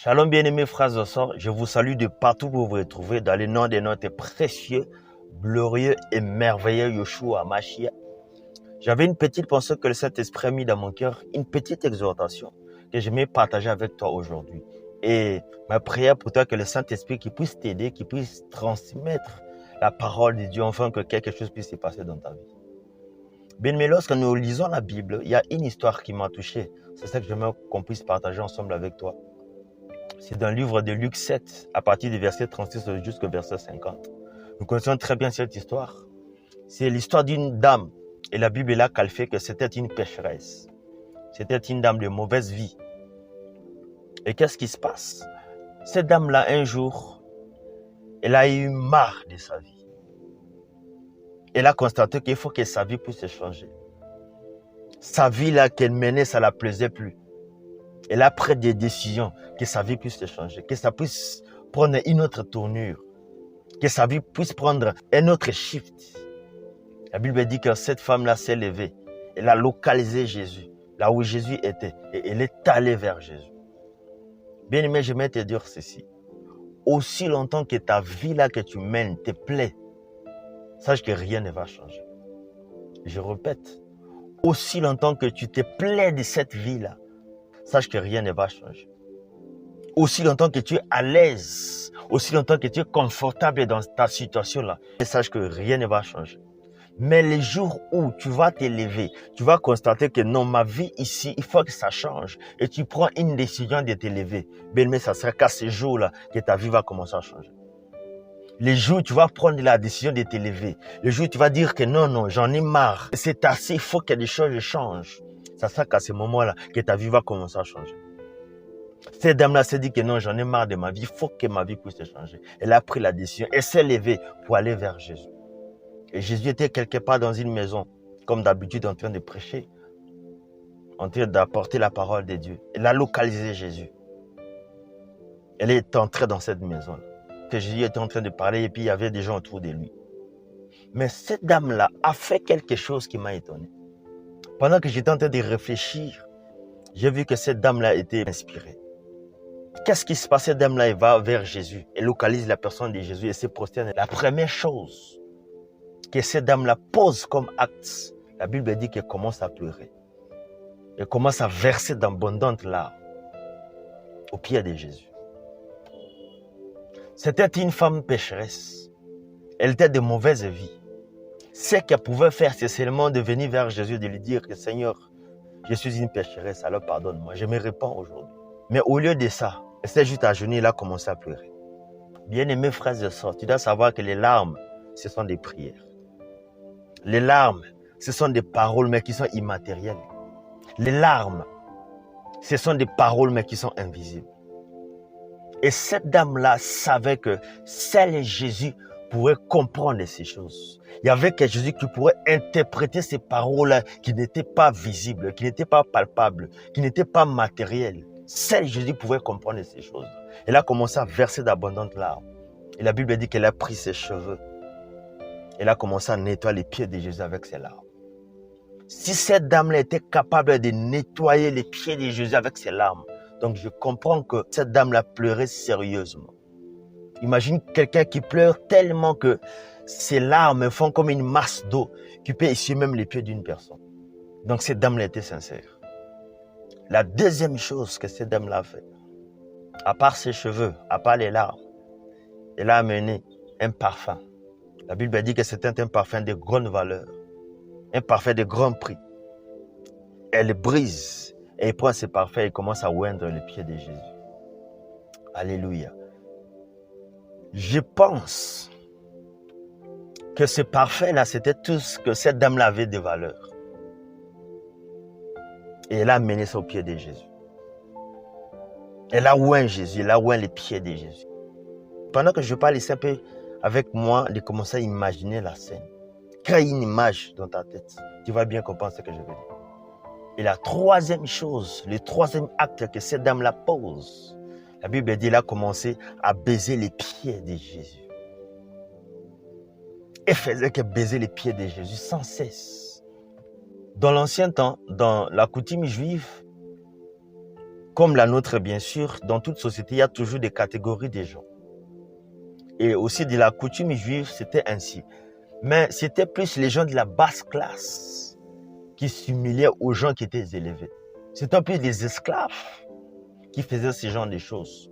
Shalom bien-aimés frères et sœurs, je vous salue de partout où vous vous retrouvez dans le nom de notre précieux, glorieux et merveilleux Yeshua Mashiach. J'avais une petite pensée que le Saint-Esprit a mis dans mon cœur, une petite exhortation que j'aimerais partager avec toi aujourd'hui. Et ma prière pour toi que le Saint-Esprit qui puisse t'aider, qui puisse transmettre la parole de Dieu, afin que quelque chose puisse se passer dans ta vie. Bien-aimés, lorsque nous lisons la Bible, il y a une histoire qui m'a touché. C'est ça que j'aimerais qu'on puisse partager ensemble avec toi. C'est dans le livre de Luc 7, à partir du verset 36 jusqu'au verset 50. Nous connaissons très bien cette histoire. C'est l'histoire d'une dame. Et la Bible est là qu'elle fait que c'était une pécheresse. C'était une dame de mauvaise vie. Et qu'est-ce qui se passe? Cette dame-là, un jour, elle a eu marre de sa vie. Elle a constaté qu'il faut que sa vie puisse changer. Sa vie là qu'elle menait, ça ne la plaisait plus. Elle a pris des décisions que sa vie puisse changer, que ça puisse prendre une autre tournure, que sa vie puisse prendre un autre shift. La Bible dit que cette femme-là s'est levée. Elle a localisé Jésus, là où Jésus était, et elle est allée vers Jésus. Bien aimé, je vais te dire ceci. Aussi longtemps que ta vie là que tu mènes te plaît, sache que rien ne va changer. Je répète, aussi longtemps que tu te plais de cette vie-là, sache que rien ne va changer. Aussi longtemps que tu es à l'aise, aussi longtemps que tu es confortable dans ta situation-là, sache que rien ne va changer. Mais les jours où tu vas t'élever, tu vas constater que non, ma vie ici, il faut que ça change. Et tu prends une décision de t'élever. Bien, mais ça sera qu'à ce jour-là que ta vie va commencer à changer. Les jours où tu vas prendre la décision de t'élever, les jours où tu vas dire que non, j'en ai marre, c'est assez, il faut que des choses changent. Ça sera qu'à ce moment-là que ta vie va commencer à changer. Cette dame-là s'est dit que non, j'en ai marre de ma vie, il faut que ma vie puisse changer. Elle a pris la décision, elle s'est levée pour aller vers Jésus. Et Jésus était quelque part dans une maison, comme d'habitude en train de prêcher, en train d'apporter la parole de Dieu. Elle a localisé Jésus. Elle est entrée dans cette maison-là. Que Jésus était en train de parler et puis il y avait des gens autour de lui. Mais cette dame-là a fait quelque chose qui m'a étonné. Pendant que j'étais en train de réfléchir, j'ai vu que cette dame-là était inspirée. Qu'est-ce qui se passe? Cette dame-là, elle va vers Jésus. Elle localise la personne de Jésus et se prosterne. La première chose que cette dame-là pose comme acte, la Bible dit qu'elle commence à pleurer. Elle commence à verser d'abondantes larmes aux pieds de Jésus. C'était une femme pécheresse. Elle était de mauvaise vie. Ce qu'elle pouvait faire, c'est seulement de venir vers Jésus et de lui dire que Seigneur, je suis une pécheresse, alors pardonne-moi, je me répands aujourd'hui. Mais au lieu de ça, elle s'est juste agenouillée et elle a commencé à pleurer. Bien-aimés frères et sœurs, tu dois savoir que les larmes, ce sont des prières. Les larmes, ce sont des paroles, mais qui sont immatérielles. Les larmes, ce sont des paroles, mais qui sont invisibles. Et cette dame-là savait que seul Jésus pourrait comprendre ces choses. Il y avait que Jésus qui pourrait interpréter ces paroles qui n'étaient pas visibles, qui n'étaient pas palpables, qui n'étaient pas matérielles. Seul Jésus pouvait comprendre ces choses. Elle a commencé à verser d'abondantes larmes. Et la Bible dit qu'elle a pris ses cheveux. Elle a commencé à nettoyer les pieds de Jésus avec ses larmes. Si cette dame-là était capable de nettoyer les pieds de Jésus avec ses larmes, donc je comprends que cette dame-là pleurait sérieusement. Imagine quelqu'un qui pleure tellement que ses larmes font comme une masse d'eau qui peut essuyer même les pieds d'une personne. Donc cette dame-là était sincère. La deuxième chose que cette dame-là a fait, à part ses cheveux, à part les larmes, elle a amené un parfum. La Bible dit que c'était un parfum de grande valeur, un parfum de grand prix. Elle brise et elle prend ce parfum et commence à oindre les pieds de Jésus. Alléluia. Je pense que ce parfum-là, c'était tout ce que cette dame-là avait de valeur. Et elle a amené ça aux pieds de Jésus. Elle a oint Jésus, elle a oint les pieds de Jésus. Pendant que je parle ici un peu avec moi, de commencer à imaginer la scène. Crée une image dans ta tête. Tu vas bien comprendre ce que je veux dire. Et la troisième chose, le troisième acte que cette dame-là pose, la Bible dit qu'elle a commencé à baiser les pieds de Jésus. Elle faisait que baiser les pieds de Jésus sans cesse. Dans l'ancien temps, dans la coutume juive, comme la nôtre, bien sûr, dans toute société, il y a toujours des catégories de gens. Et aussi de la coutume juive, c'était ainsi. Mais c'était plus les gens de la basse classe qui s'humiliaient aux gens qui étaient élevés. C'était plus des esclaves qui faisaient ce genre de choses,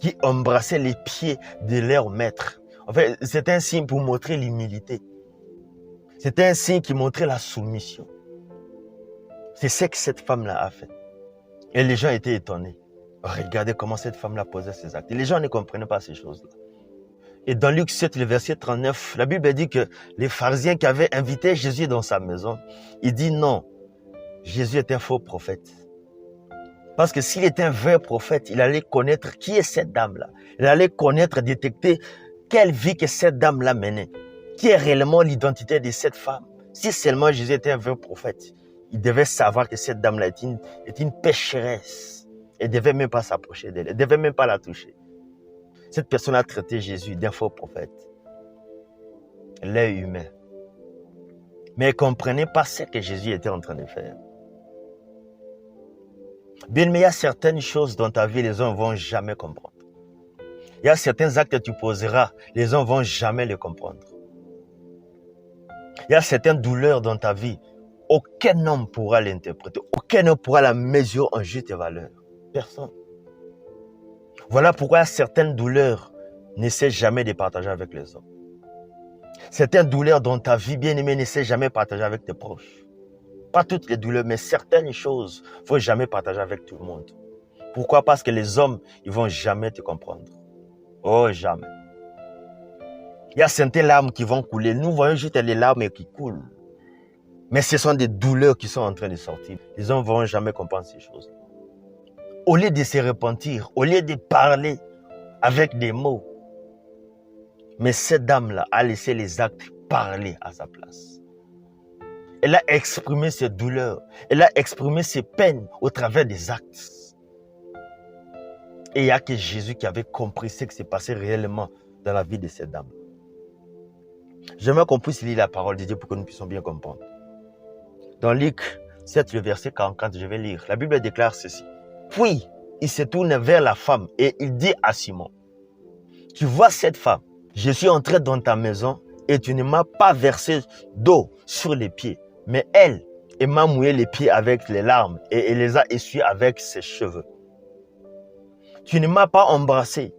qui embrassaient les pieds de leur maître. En fait, c'était un signe pour montrer l'humilité. C'était un signe qui montrait la soumission. C'est ce que cette femme-là a fait. Et les gens étaient étonnés. Regardez comment cette femme-là posait ses actes. Et les gens ne comprenaient pas ces choses-là. Et dans Luc 7, le verset 39, la Bible dit que les pharisiens qui avaient invité Jésus dans sa maison, il dit non, Jésus est un faux prophète. Parce que s'il était un vrai prophète, il allait connaître qui est cette dame-là. Il allait connaître, détecter quelle vie que cette dame-là menait. Qui est réellement l'identité de cette femme. Si seulement Jésus était un vrai prophète, il devait savoir que cette dame-là est une pécheresse. Elle ne devait même pas s'approcher d'elle. Elle ne devait même pas la toucher. Cette personne a traité Jésus d'un faux prophète. L'œil humain. Mais elle ne comprenait pas ce que Jésus était en train de faire. Bien, mais il y a certaines choses dans ta vie, les gens ne vont jamais comprendre. Il y a certains actes que tu poseras, les gens ne vont jamais les comprendre. Il y a certaines douleurs dans ta vie, aucun homme pourra l'interpréter, aucun homme pourra la mesurer en juste valeur. Personne. Voilà pourquoi certaines douleurs, n'essaie jamais de partager avec les hommes. Certaines douleurs dans ta vie, bien-aimée, n'essaie jamais de partager avec tes proches. Pas toutes les douleurs, mais certaines choses, il ne faut jamais partager avec tout le monde. Pourquoi? Parce que les hommes, ils ne vont jamais te comprendre. Oh, jamais. Il y a certaines larmes qui vont couler. Nous voyons juste les larmes qui coulent. Mais ce sont des douleurs qui sont en train de sortir. Les hommes ne vont jamais comprendre ces choses. Au lieu de se repentir, au lieu de parler avec des mots, mais cette dame-là a laissé les actes parler à sa place. Elle a exprimé ses douleurs, elle a exprimé ses peines au travers des actes. Et il n'y a que Jésus qui avait compris ce qui s'est passé réellement dans la vie de cette dame. J'aimerais qu'on puisse lire la parole de Dieu pour que nous puissions bien comprendre. Dans Luc 7, le verset 44, je vais lire. La Bible déclare ceci. Puis, il se tourne vers la femme et il dit à Simon, tu vois cette femme, je suis entré dans ta maison et tu ne m'as pas versé d'eau sur les pieds, mais elle m'a mouillé les pieds avec les larmes et elle les a essuyés avec ses cheveux. Tu ne m'as pas embrassé,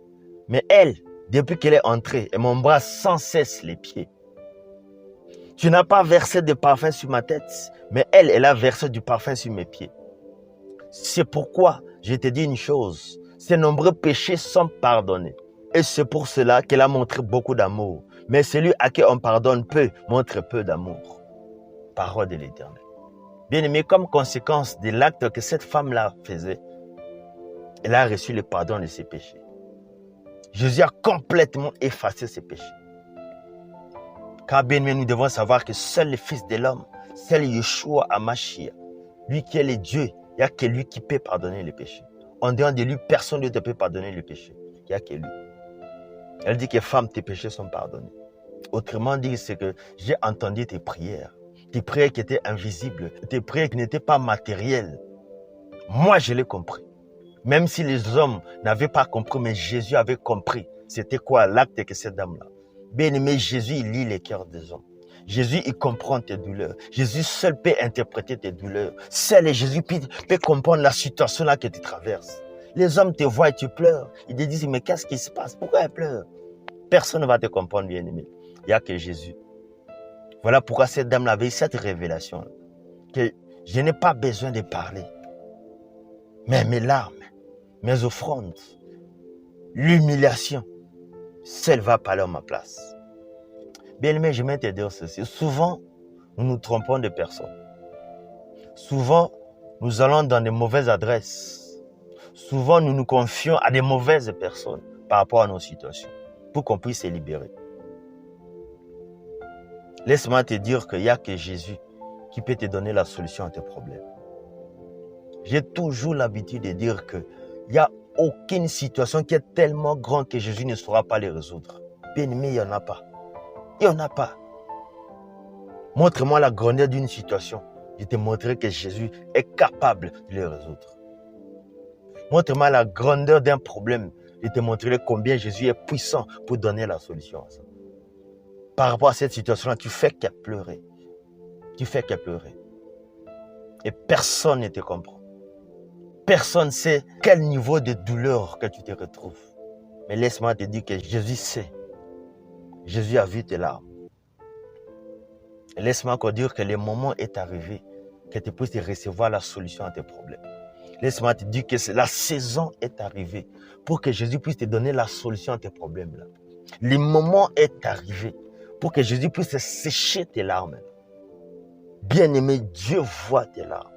mais elle, depuis qu'elle est entrée, elle m'embrasse sans cesse les pieds. Tu n'as pas versé de parfum sur ma tête, mais elle a versé du parfum sur mes pieds. C'est pourquoi je te dis une chose, ses nombreux péchés sont pardonnés. Et c'est pour cela qu'elle a montré beaucoup d'amour. Mais celui à qui on pardonne peu, montre peu d'amour. Parole de l'Éternel. Bien-aimé, comme conséquence de l'acte que cette femme-là faisait, elle a reçu le pardon de ses péchés. Jésus a complètement effacé ses péchés. Car bien-aimé, nous devons savoir que seul le Fils de l'homme, seul Yeshua HaMashiach, lui qui est le Dieu, il n'y a que lui qui peut pardonner les péchés. En dehors de lui, personne ne peut pardonner les péchés. Il n'y a que lui. Elle dit que femme, tes péchés sont pardonnés. Autrement dit, c'est que j'ai entendu tes prières qui étaient invisibles, tes prières qui n'étaient pas matérielles. Moi, je l'ai compris. Même si les hommes n'avaient pas compris, mais Jésus avait compris. C'était quoi l'acte que cette dame-là. Bien-aimé, Jésus, il lit les cœurs des hommes. Jésus, il comprend tes douleurs. Jésus seul peut interpréter tes douleurs. Seul Jésus peut comprendre la situation là que tu traverses. Les hommes te voient et tu pleures. Ils te disent, mais qu'est-ce qui se passe? Pourquoi elle pleure? Personne ne va te comprendre, bien-aimé. Il n'y a que Jésus. Voilà pourquoi cette dame-là avait cette révélation. Que je n'ai pas besoin de parler. Mais mes larmes, mes offrandes, l'humiliation, celle va parler à ma place. Bien-aimé, je vais te dire ceci. Souvent, nous nous trompons de personnes. Souvent, nous allons dans de mauvaises adresses. Souvent, nous nous confions à des mauvaises personnes par rapport à nos situations pour qu'on puisse se libérer. Laisse-moi te dire qu'il n'y a que Jésus qui peut te donner la solution à tes problèmes. J'ai toujours l'habitude de dire qu'il n'y a aucune situation qui est tellement grande que Jésus ne saura pas les résoudre. Bien-aimé, il n'y en a pas. Il n'y en a pas. Montre-moi la grandeur d'une situation. Je te montrerai que Jésus est capable de les résoudre. Montre-moi la grandeur d'un problème. Je te montrerai combien Jésus est puissant pour donner la solution à ça. Par rapport à cette situation-là, tu fais qu'à pleurer. Tu fais qu'à pleurer. Et personne ne te comprend. Personne ne sait quel niveau de douleur que tu te retrouves. Mais laisse-moi te dire que Jésus sait. Jésus a vu tes larmes. Laisse-moi encore dire que le moment est arrivé que tu puisses recevoir la solution à tes problèmes. Laisse-moi te dire que la saison est arrivée pour que Jésus puisse te donner la solution à tes problèmes. Là. Le moment est arrivé pour que Jésus puisse sécher tes larmes. Bien-aimé, Dieu voit tes larmes.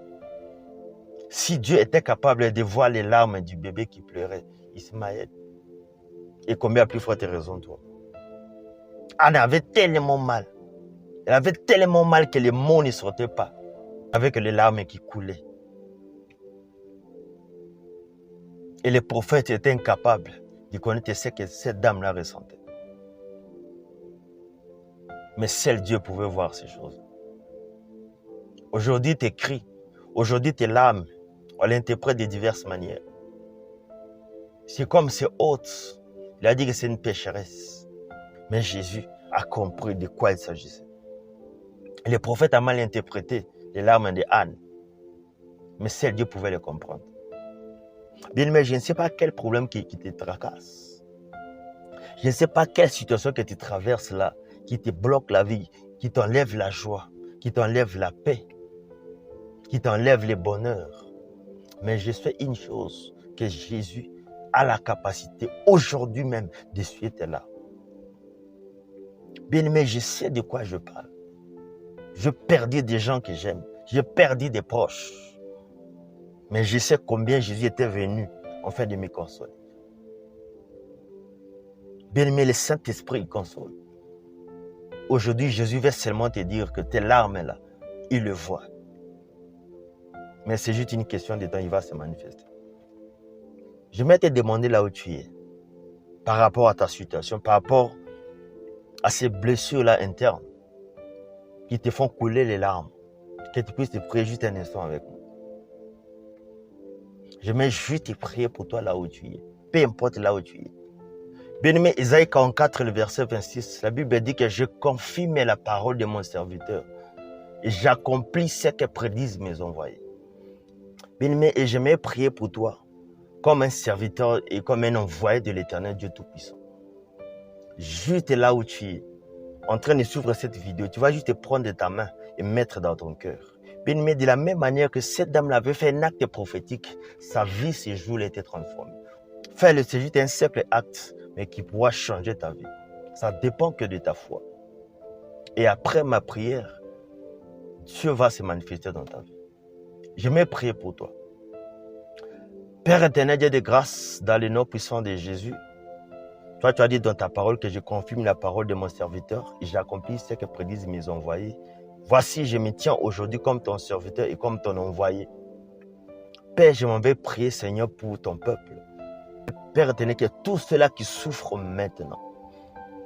Si Dieu était capable de voir les larmes du bébé qui pleurait, Ismaël, et combien plus forte raison toi? Anne avait tellement mal. Elle avait tellement mal que les mots ne sortaient pas, avec les larmes qui coulaient. Et les prophètes étaient incapables de connaître ce que cette dame-là ressentait. Mais seul Dieu pouvait voir ces choses. Aujourd'hui, tes cris, aujourd'hui, tes larmes, on l'interprète de diverses manières. C'est comme c'est haute. Il a dit que c'est une pécheresse. Mais Jésus a compris de quoi il s'agissait. Et le prophète a mal interprété les larmes de Anne. Mais seul Dieu pouvait les comprendre. Bien, mais je ne sais pas quel problème qui te tracasse. Je ne sais pas quelle situation que tu traverses là, qui te bloque la vie, qui t'enlève la joie, qui t'enlève la paix, qui t'enlève le bonheur. Mais je sais une chose, que Jésus a la capacité aujourd'hui même d'essuyer tes larmes. Bien, mais je sais de quoi je parle. Je perdis des gens que j'aime. J'ai perdu des proches. Mais je sais combien Jésus était venu en fait de me consoler. Bien-aimé, le Saint-Esprit il console. Aujourd'hui, Jésus veut seulement te dire que tes larmes là, il le voit. Mais c'est juste une question de temps, il va se manifester. Je vais te demander là où tu es, par rapport à ta situation, par rapport à ces blessures-là internes qui te font couler les larmes, que tu puisses te prier juste un instant avec moi. Je vais juste te prier pour toi là où tu es, peu importe là où tu es. Bien-aimé, Isaïe 44, le verset 26, la Bible dit que je confirme la parole de mon serviteur et j'accomplis ce que prédisent mes envoyés. Bien-aimé, et je vais prier pour toi comme un serviteur et comme un envoyé de l'Éternel Dieu Tout-Puissant. Juste là où tu es, en train de suivre cette vidéo, tu vas juste te prendre de ta main et mettre dans ton cœur. Bien-aimé, de la même manière que cette dame l'avait fait un acte prophétique, sa vie, ses jours, a été transformée. Fais-le, c'est juste un simple acte, mais qui pourra changer ta vie. Ça ne dépend que de ta foi. Et après ma prière, Dieu va se manifester dans ta vie. Je vais prier pour toi. Père éternel, Dieu de grâce, dans le nom puissant de Jésus, toi, tu as dit dans ta parole que je confirme la parole de mon serviteur et j'accomplis ce que prédisent mes envoyés. Voici, je me tiens aujourd'hui comme ton serviteur et comme ton envoyé. Père, je m'en vais prier, Seigneur, pour ton peuple. Père éternel, que tous ceux-là qui souffrent maintenant,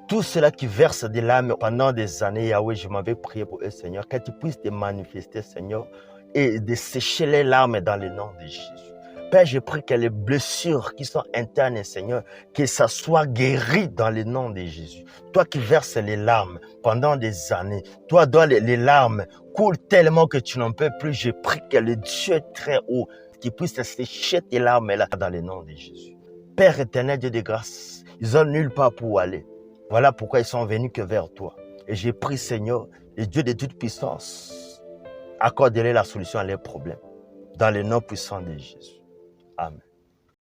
tous ceux-là qui versent des larmes pendant des années, Yahweh, je m'en vais prier pour eux, Seigneur, que tu puisses te manifester, Seigneur, et de sécher les larmes dans le nom de Jésus. Père, je prie que les blessures qui sont internes, Seigneur, que ça soit guéri dans le nom de Jésus. Toi qui verses les larmes pendant des années, toi dont les larmes coulent tellement que tu n'en peux plus, je prie que le Dieu très haut qui puisse sécher tes larmes là dans le nom de Jésus. Père éternel, Dieu de grâce, ils n'ont nulle part pour aller. Voilà pourquoi ils sont venus que vers toi. Et j'ai prie, Seigneur, le Dieu de toute puissance, accorde-leur la solution à leurs problèmes. Dans le nom puissant de Jésus. Amen.